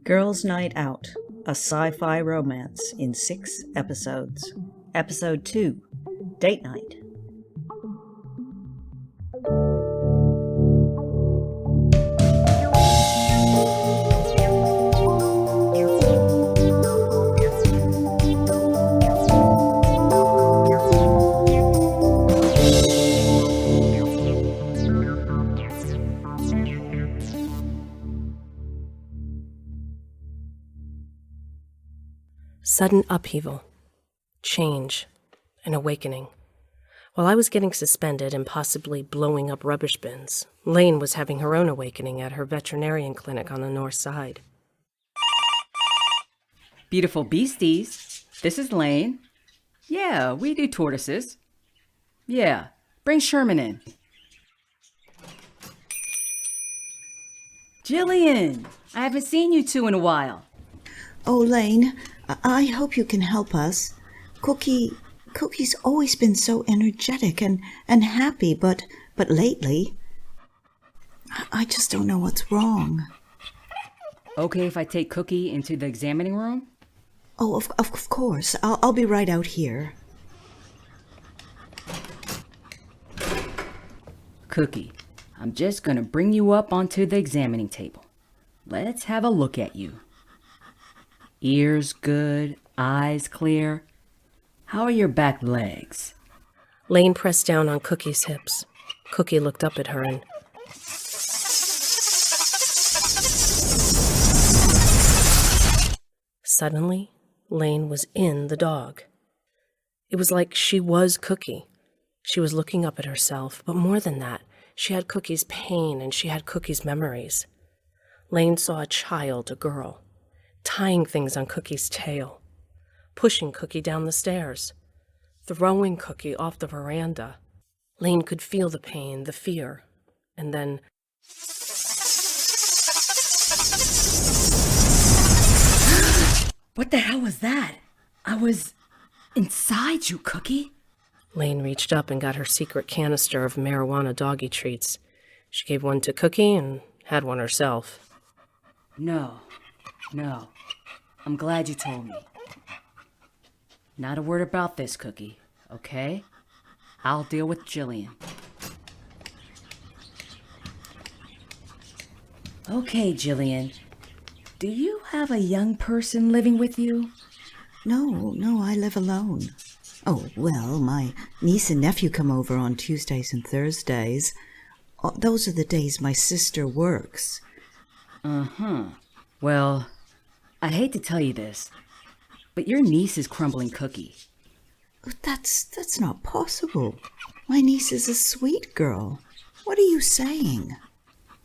Girls' Night Out, a sci-fi romance in 6 episodes. Episode 2, Date Night. Sudden upheaval, change, an awakening. While I was getting suspended and possibly blowing up rubbish bins, Laine was having her own awakening at her veterinarian clinic on the north side. Beautiful beasties. This is Laine. Yeah, we do tortoises. Yeah, bring Sherman in. Jillian, I haven't seen you two in a while. Oh, Laine, I hope you can help us. Cookie's always been so energetic and happy, but lately, I just don't know what's wrong. Okay if I take Cookie into the examining room? Oh, of course. I'll be right out here. Cookie, I'm just gonna bring you up onto the examining table. Let's have a look at you. Ears good, eyes clear. How are your back legs? Laine pressed down on Cookie's hips. Cookie looked up at her and... Suddenly, Laine was in the dog. It was like she was Cookie. She was looking up at herself, but more than that, she had Cookie's pain and she had Cookie's memories. Laine saw a child, a girl, tying things on Cookie's tail, pushing Cookie down the stairs, throwing Cookie off the veranda. Laine could feel the pain, the fear, and then... What the hell was that? I was inside you, Cookie. Laine reached up and got her secret canister of marijuana doggy treats. She gave one to Cookie and had one herself. No. I'm glad you told me. Not a word about this, Cookie, okay? I'll deal with Jillian. Okay, Jillian. Do you have a young person living with you? No, I live alone. Oh, well, my niece and nephew come over on Tuesdays and Thursdays. Those are the days my sister works. Well, I hate to tell you this, but your niece is crumbling Cookie. That's not possible. My niece is a sweet girl. What are you saying?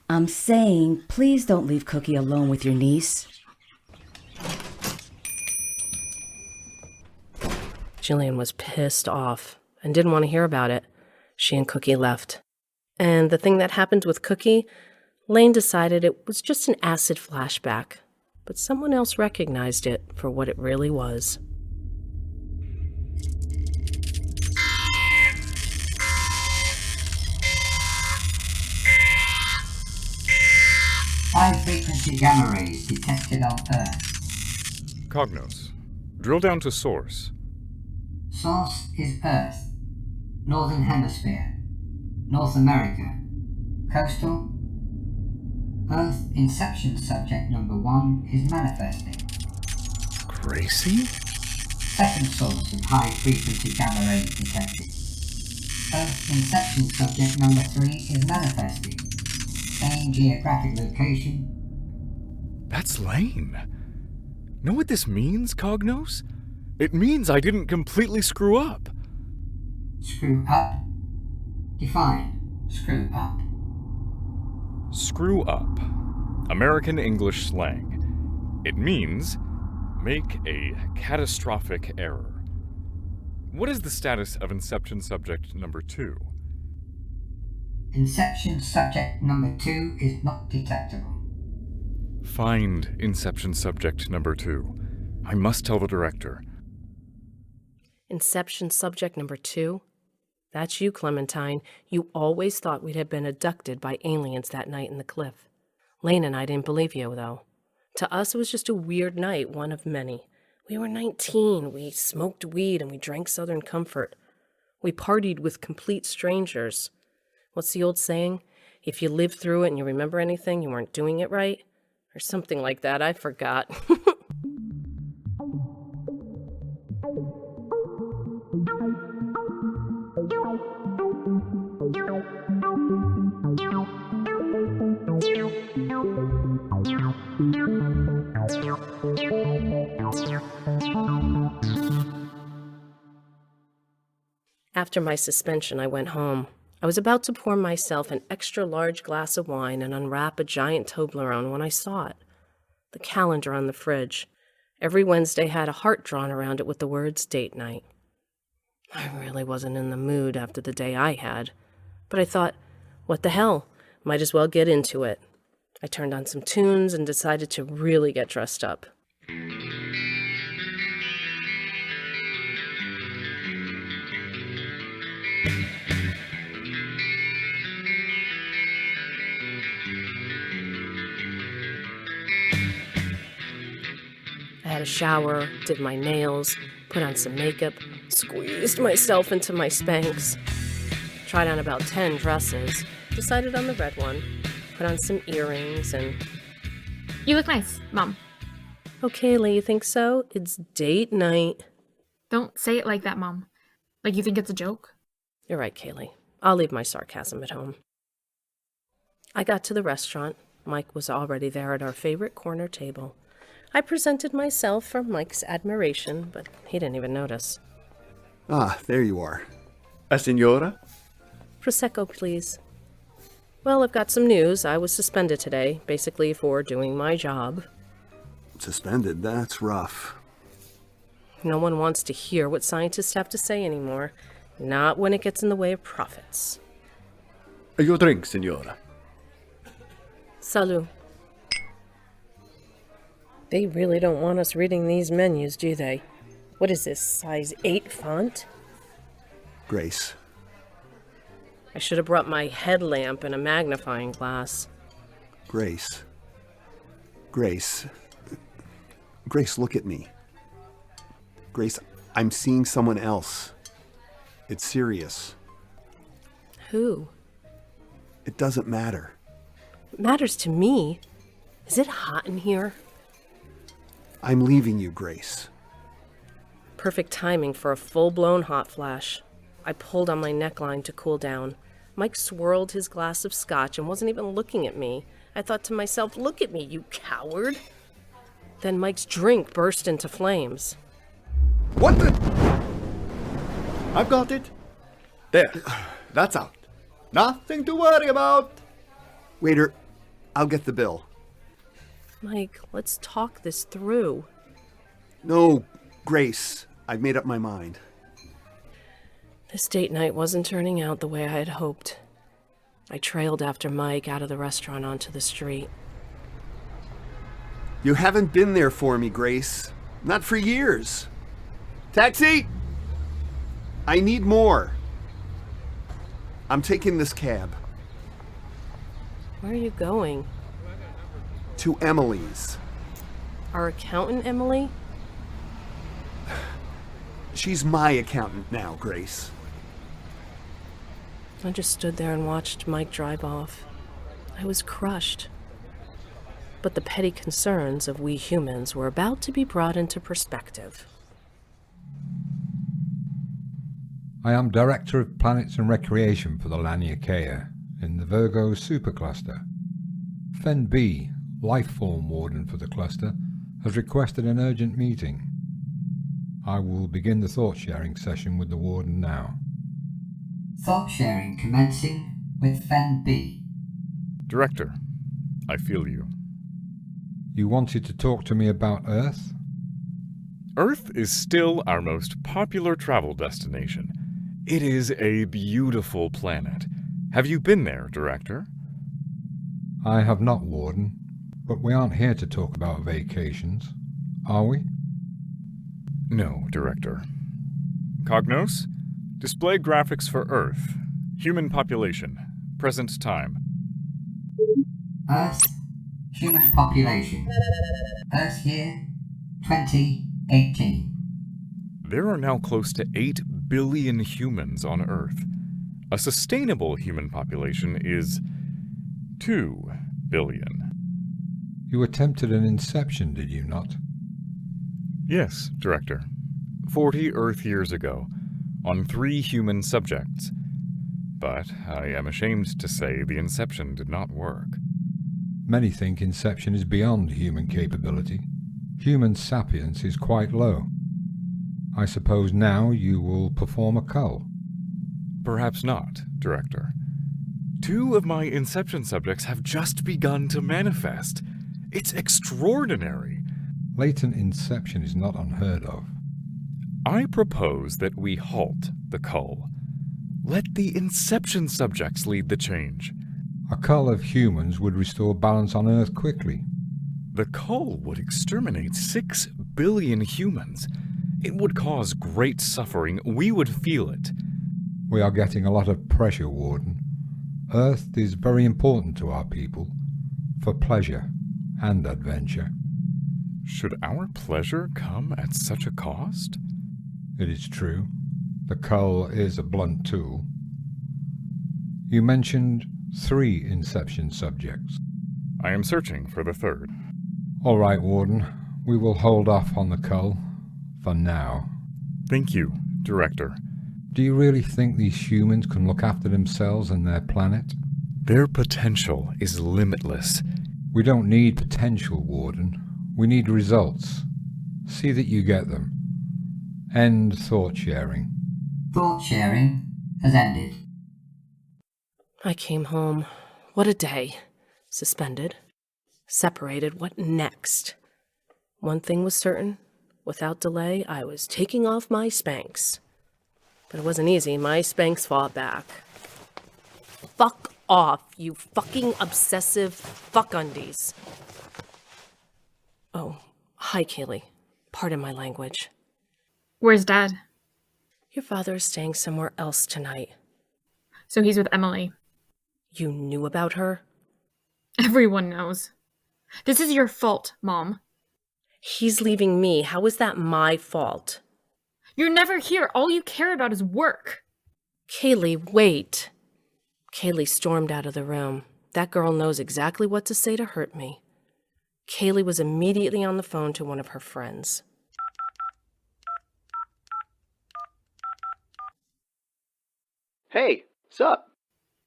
I'm saying, please don't leave Cookie alone with your niece. Jillian was pissed off and didn't want to hear about it. She and Cookie left. And the thing that happened with Cookie, Laine decided it was just an acid flashback, but someone else recognized it for what it really was. High-frequency gamma rays detected on Earth. Cognos. Drill down to source. Source is Earth. Northern Hemisphere. North America. Coastal. Earth inception subject number 1 is manifesting. Gracie? Second source of high-frequency gamma rays detected. Earth inception subject number 3 is manifesting. Same geographic location. That's Laine. Know what this means, Cognos? It means I didn't completely screw up. Screw up? Define. Screw up. Screw up. American English slang. It means make a catastrophic error. What is the status of inception subject number 2? Inception subject number 2 is not detectable. Find inception subject number 2. I must tell the director. Inception subject number 2? That's you, Clementine. You always thought we'd have been abducted by aliens that night in the cliff. Laine and I didn't believe you, though. To us, it was just a weird night, one of many. We were 19, we smoked weed, and we drank Southern Comfort. We partied with complete strangers. What's the old saying? If you live through it and you remember anything, you weren't doing it right? Or something like that, I forgot. After my suspension, I went home. I was about to pour myself an extra large glass of wine and unwrap a giant Toblerone when I saw it. The calendar on the fridge. Every Wednesday had a heart drawn around it with the words date night. I really wasn't in the mood after the day I had. But I thought, what the hell? Might as well get into it. I turned on some tunes and decided to really get dressed up. I had a shower, did my nails, put on some makeup, squeezed myself into my Spanx, tried on about 10 dresses, decided on the red one, put on some earrings, and... You look nice, Mom. Oh, Kallie, you think so? It's date night. Don't say it like that, Mom. Like you think it's a joke. You're right, Kallie. I'll leave my sarcasm at home. I got to the restaurant. Mike was already there at our favorite corner table. I presented myself for Mike's admiration, but he didn't even notice. Ah, there you are. A signora? Prosecco, please. Well, I've got some news. I was suspended today, basically for doing my job. Suspended? That's rough. No one wants to hear what scientists have to say anymore. Not when it gets in the way of profits. Your drink, signora. Salut. They really don't want us reading these menus, do they? What is this, size 8 font? Grace. I should have brought my headlamp and a magnifying glass. Grace. Grace. Grace, look at me. Grace, I'm seeing someone else. It's serious. Who? It doesn't matter. It matters to me. Is it hot in here? I'm leaving you, Grace. Perfect timing for a full-blown hot flash. I pulled on my neckline to cool down. Mike swirled his glass of scotch and wasn't even looking at me. I thought to myself, look at me, you coward. Then Mike's drink burst into flames. What the? I've got it. There. That's out. Nothing to worry about. Waiter, I'll get the bill. Mike, let's talk this through. No, Grace. I've made up my mind. This date night wasn't turning out the way I had hoped. I trailed after Mike out of the restaurant onto the street. You haven't been there for me, Grace. Not for years. Taxi! I need more. I'm taking this cab. Where are you going? To Emily's. Our accountant, Emily? She's my accountant now, Grace. I just stood there and watched Mike drive off. I was crushed. But the petty concerns of we humans were about to be brought into perspective. I am Director of Planets and Recreation for the Laniakea in the Virgo supercluster. Fen B, Lifeform Warden for the cluster, has requested an urgent meeting. I will begin the thought-sharing session with the Warden now. Thought sharing commencing with Fen B. Director, I feel you. You wanted to talk to me about Earth? Earth is still our most popular travel destination. It is a beautiful planet. Have you been there, Director? I have not, Warden, but we aren't here to talk about vacations, are we? No, Director. Cognos, display graphics for Earth. Human population. Present time. Earth Human population. Earth year 2018. There are now close to 8 billion humans on Earth. A sustainable human population is 2 billion. You attempted an inception, did you not? Yes, Director. 40 Earth years ago, on 3 human subjects. But I am ashamed to say the inception did not work. Many think inception is beyond human capability. Human sapience is quite low. I suppose now you will perform a cull. Perhaps not, Director. 2 of my inception subjects have just begun to manifest. It's extraordinary. Latent inception is not unheard of. I propose that we halt the cull. Let the inception subjects lead the change. A cull of humans would restore balance on Earth quickly. The cull would exterminate 6 billion humans. It would cause great suffering. We would feel it. We are getting a lot of pressure, Warden. Earth is very important to our people, for pleasure and adventure. Should our pleasure come at such a cost? It is true. The cull is a blunt tool. You mentioned 3 inception subjects. I am searching for the 3rd. All right, Warden. We will hold off on the cull for now. Thank you, Director. Do you really think these humans can look after themselves and their planet? Their potential is limitless. We don't need potential, Warden. We need results. See that you get them. End thought sharing. Thought sharing has ended. I came home. What a day. Suspended. Separated. What next? One thing was certain. Without delay, I was taking off my Spanx. But it wasn't easy. My Spanx fought back. Fuck off, you fucking obsessive fuck-undies. Oh, hi, Kallie. Pardon my language. Where's Dad? Your father is staying somewhere else tonight. So he's with Emily. You knew about her? Everyone knows. This is your fault, Mom. He's leaving me. How is that my fault? You're never here. All you care about is work. Kallie, wait. Kallie stormed out of the room. That girl knows exactly what to say to hurt me. Kallie was immediately on the phone to one of her friends. Hey, what's up?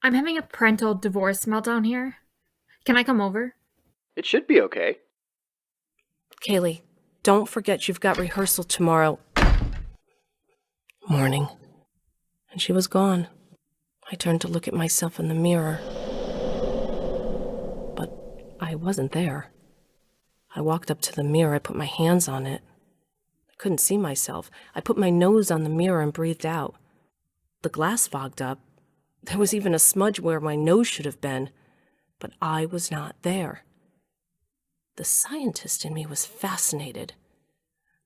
I'm having a parental divorce meltdown here. Can I come over? It should be okay. Kallie, don't forget you've got rehearsal tomorrow morning. And she was gone. I turned to look at myself in the mirror. But I wasn't there. I walked up to the mirror. I put my hands on it. I couldn't see myself. I put my nose on the mirror and breathed out. The glass fogged up. There was even a smudge where my nose should have been. But I was not there. The scientist in me was fascinated.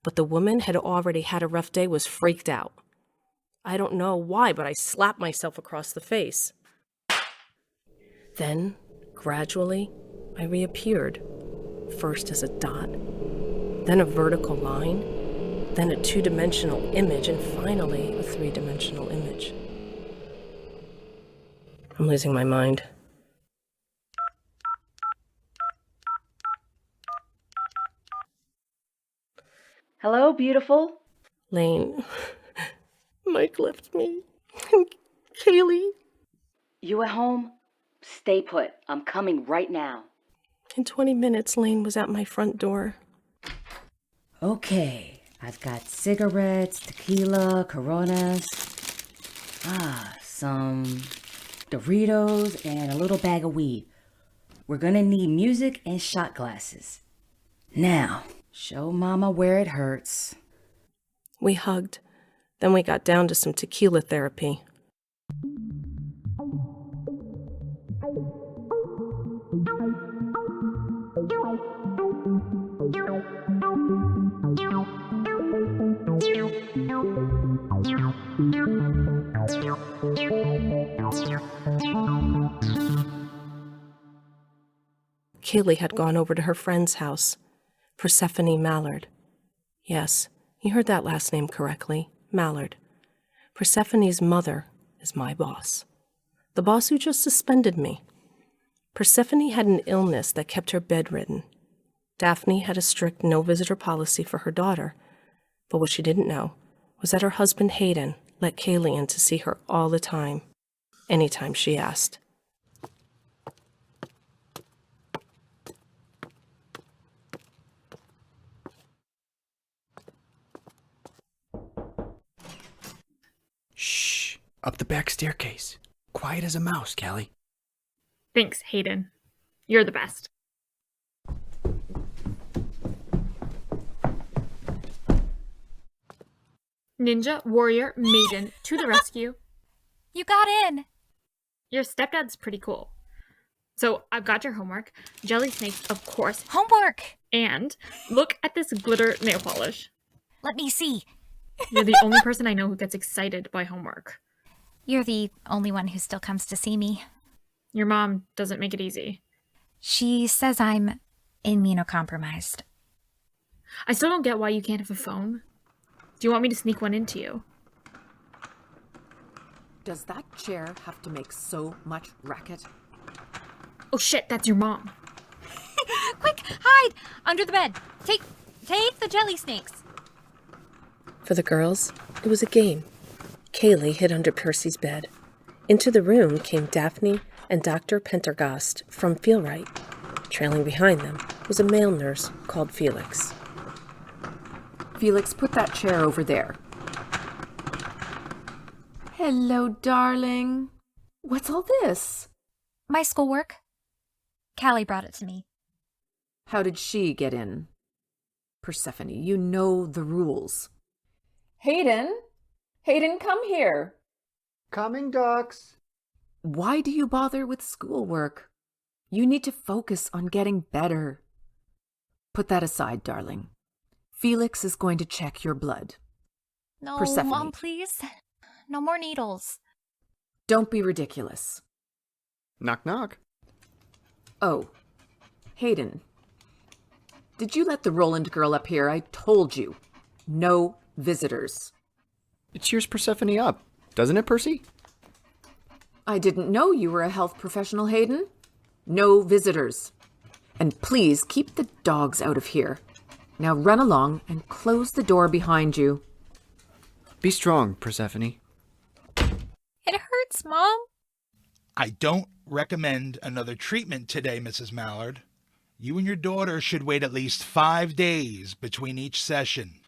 But the woman had already had a rough day, was freaked out. I don't know why, but I slapped myself across the face. Then, gradually, I reappeared. First as a dot, then a vertical line, then a 2-dimensional image, and finally a 3-dimensional image. I'm losing my mind. Hello, beautiful. Laine, Mike left me. Kallie. You at home? Stay put. I'm coming right now. In 20 minutes, Laine was at my front door. Okay, I've got cigarettes, tequila, Coronas. Some Doritos and a little bag of weed. We're gonna need music and shot glasses. Now, show Mama where it hurts. We hugged. Then we got down to some tequila therapy. Kallie had gone over to her friend's house, Persephone Mallard. Yes, you heard that last name correctly, Mallard. Persephone's mother is my boss. The boss who just suspended me. Persephone had an illness that kept her bedridden. Daphne had a strict no-visitor policy for her daughter, but what she didn't know was that her husband Hayden let Kallie in to see her all the time, anytime she asked. Shh! Up the back staircase. Quiet as a mouse, Kallie. Thanks, Hayden. You're the best. Ninja, warrior, maiden, to the rescue. You got in. Your stepdad's pretty cool. So I've got your homework. Jelly snakes, of course. Homework! And look at this glitter nail polish. Let me see. You're the only person I know who gets excited by homework. You're the only one who still comes to see me. Your mom doesn't make it easy. She says I'm immunocompromised. I still don't get why you can't have a phone. Do you want me to sneak one into you? Does that chair have to make so much racket? Oh shit, that's your mom. Quick, hide! Under the bed. Take the jelly snakes. For the girls, it was a game. Kallie hid under Percy's bed. Into the room came Daphne and Dr. Pendergast from Feelright. Trailing behind them was a male nurse called Felix. Felix, put that chair over there. Hello, darling. What's all this? My schoolwork. Kallie brought it to me. How did she get in? Persephone, you know the rules. Hayden, come here. Coming, ducks. Why do you bother with schoolwork? You need to focus on getting better. Put that aside, darling. Felix is going to check your blood. No, Persephone. Mom, please. No more needles. Don't be ridiculous. Knock, knock. Oh, Hayden. Did you let the Roland girl up here? I told you. No visitors. It cheers Persephone up, doesn't it, Percy? I didn't know you were a health professional, Hayden. No visitors. And please keep the dogs out of here. Now run along and close the door behind you. Be strong, Persephone. It hurts, Mom. I don't recommend another treatment today, Mrs. Mallard. You and your daughter should wait at least 5 days between each session.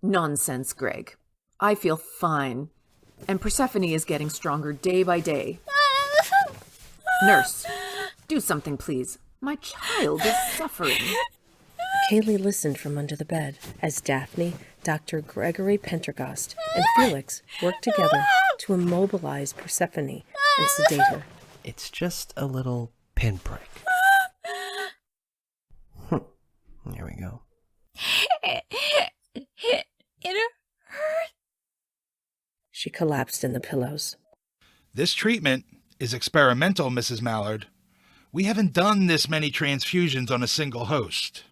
Nonsense, Greg. I feel fine. And Persephone is getting stronger day by day. Nurse, do something, please. My child is suffering. Kallie listened from under the bed as Daphne, Dr. Gregory Pendergast, and Felix worked together to immobilize Persephone and sedate her. It's just a little pinprick. There we go. It hurt. She collapsed in the pillows. This treatment is experimental, Mrs. Mallard. We haven't done this many transfusions on a single host.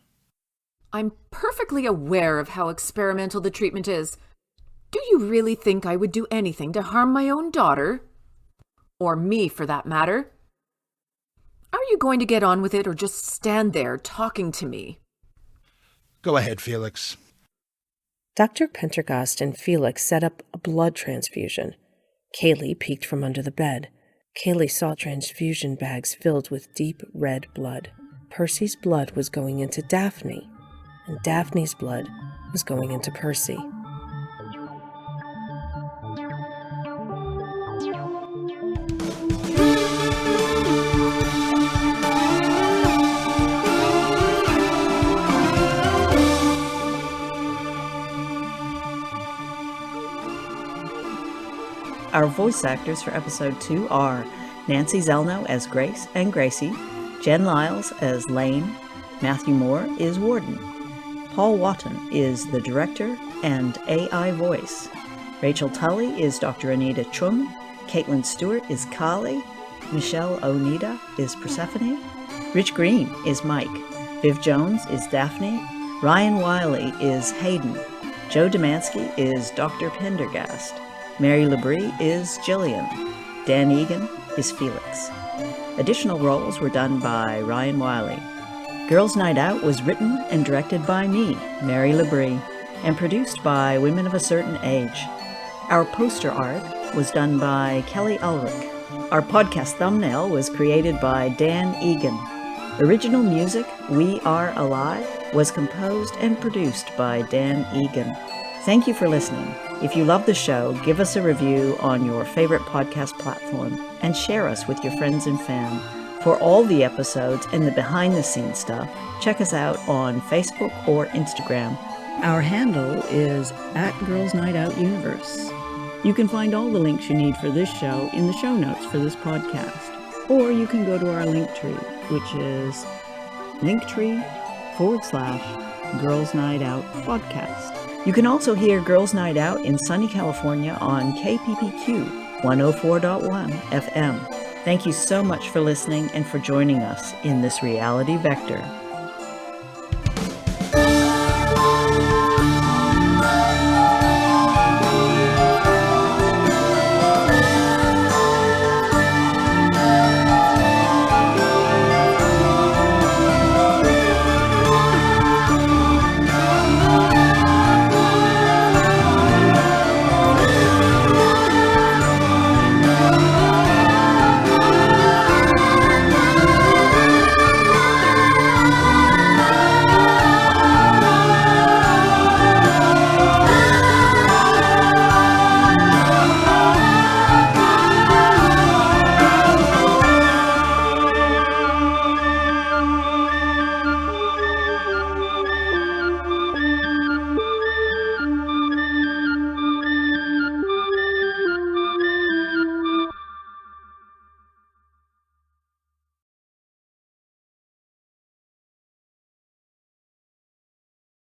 I'm perfectly aware of how experimental the treatment is. Do you really think I would do anything to harm my own daughter? Or me, for that matter? Are you going to get on with it or just stand there talking to me? Go ahead, Felix. Dr. Pendergast and Felix set up a blood transfusion. Kallie peeked from under the bed. Kallie saw transfusion bags filled with deep red blood. Percy's blood was going into Daphne, and Daphne's blood was going into Percy. Our voice actors for episode 2 are Nancy Zelno as Grace and Gracie, Jen Lyles as Laine, Matthew Moore is Warden, Paul Watton is the director and AI voice, Rachel Tully is Dr. Anita Chung, Caitlin Stewart is Kallie, Michelle Onida is Persephone, Rich Green is Mike. Viv Jones is Daphne. Ryan Wiley is Hayden. Joe Demansky is Dr. Pendergast. Mary Labrie is Jillian. Dan Egan is Felix. Additional roles were done by Ryan Wiley. Girls' Night Out was written and directed by me, Mary Labrie, and produced by Women of a Certain Age. Our poster art was done by Kelly Ulrich. Our podcast thumbnail was created by Dan Egan. Original music, We Are Alive, was composed and produced by Dan Egan. Thank you for listening. If you love the show, give us a review on your favorite podcast platform and share us with your friends and fam. For all the episodes and the behind-the-scenes stuff, check us out on Facebook or Instagram. Our handle is @GirlsNightOutUniverse. You can find all the links you need for this show in the show notes for this podcast. Or you can go to our link tree, which is linktree.com/Girls Night Out Podcast. You can also hear Girls Night Out in sunny California on KPPQ 104.1 FM. Thank you so much for listening and for joining us in this reality vector.